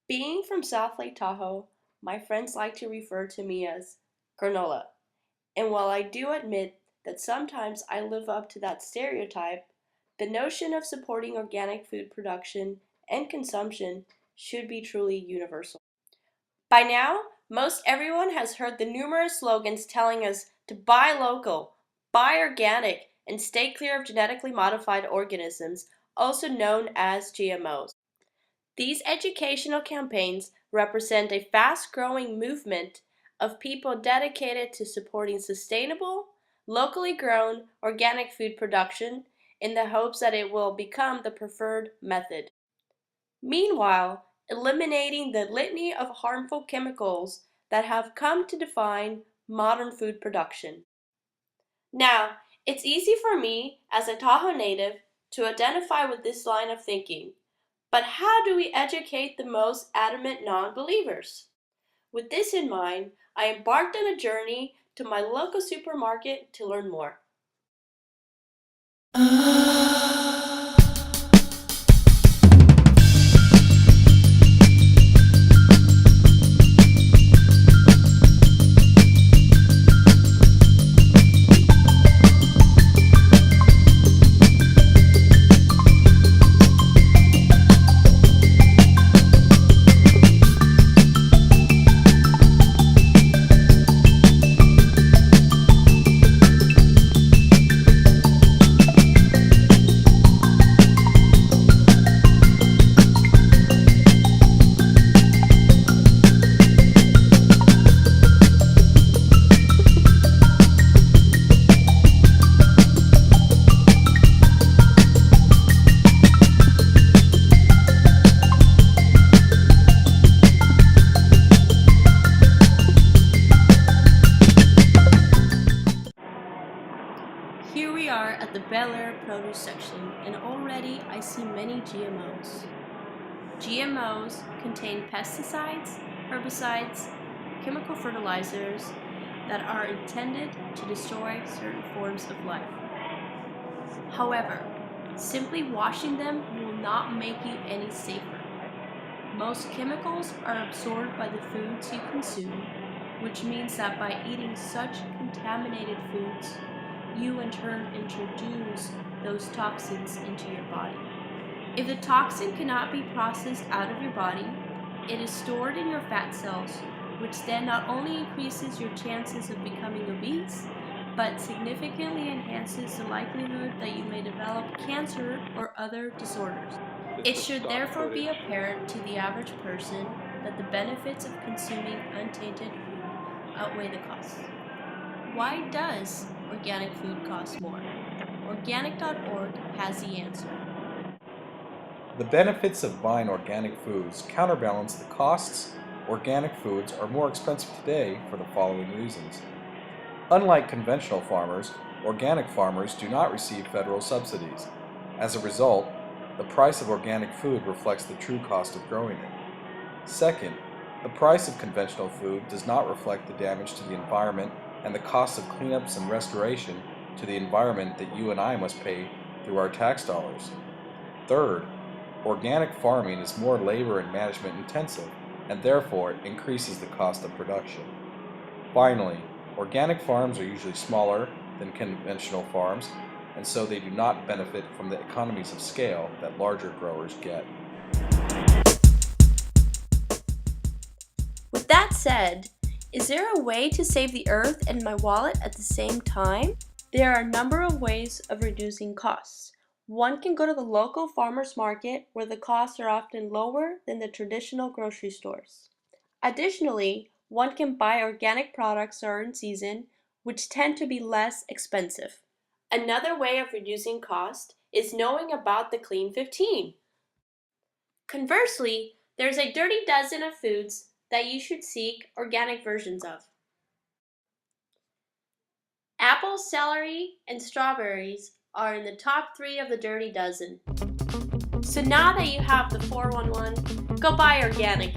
Being from South Lake Tahoe, my friends like to refer to me as granola. And while I do admit that sometimes I live up to that stereotype, the notion of supporting organic food production and consumption should be truly universal. By now, most everyone has heard the numerous slogans telling us to buy local, buy organic, and stay clear of genetically modified organisms, also known as GMOs. These educational campaigns represent a fast-growing movement of people dedicated to supporting sustainable, locally grown, organic food production in the hopes that it will become the preferred method. Meanwhile, eliminating the litany of harmful chemicals that have come to define modern food production. Now, it's easy for me, as a Tahoe native, to identify with this line of thinking. But how do we educate the most adamant non-believers? With this in mind, I embarked on a journey to my local supermarket to learn more. Here we are at the Bel Air produce section, and already I see many GMOs. GMOs contain pesticides, herbicides, chemical fertilizers that are intended to destroy certain forms of life. However, simply washing them will not make you any safer. Most chemicals are absorbed by the foods you consume, which means that by eating such contaminated foods, you in turn introduce those toxins into your body. If the toxin cannot be processed out of your body, it is stored in your fat cells, which then not only increases your chances of becoming obese, but significantly enhances the likelihood that you may develop cancer or other disorders. It should therefore be apparent to the average person that the benefits of consuming untainted food outweigh the costs. Why does organic food cost more? Organic.org has the answer. The benefits of buying organic foods counterbalance the costs. Organic foods are more expensive today for the following reasons. Unlike conventional farmers, organic farmers do not receive federal subsidies. As a result, the price of organic food reflects the true cost of growing it. Second, the price of conventional food does not reflect the damage to the environment and the cost of cleanups and restoration to the environment that you and I must pay through our tax dollars. Third, organic farming is more labor and management intensive and therefore increases the cost of production. Finally, organic farms are usually smaller than conventional farms, and so they do not benefit from the economies of scale that larger growers get. With that said, is there a way to save the earth and my wallet at the same time? There are a number of ways of reducing costs. One can go to the local farmers market where the costs are often lower than the traditional grocery stores. Additionally, one can buy organic products that are in season, which tend to be less expensive. Another way of reducing cost is knowing about the Clean 15. Conversely, there's a dirty dozen of foods that you should seek organic versions of. Apples, celery, and strawberries are in the top 3 of the dirty dozen. So now that you have the 411, go buy organic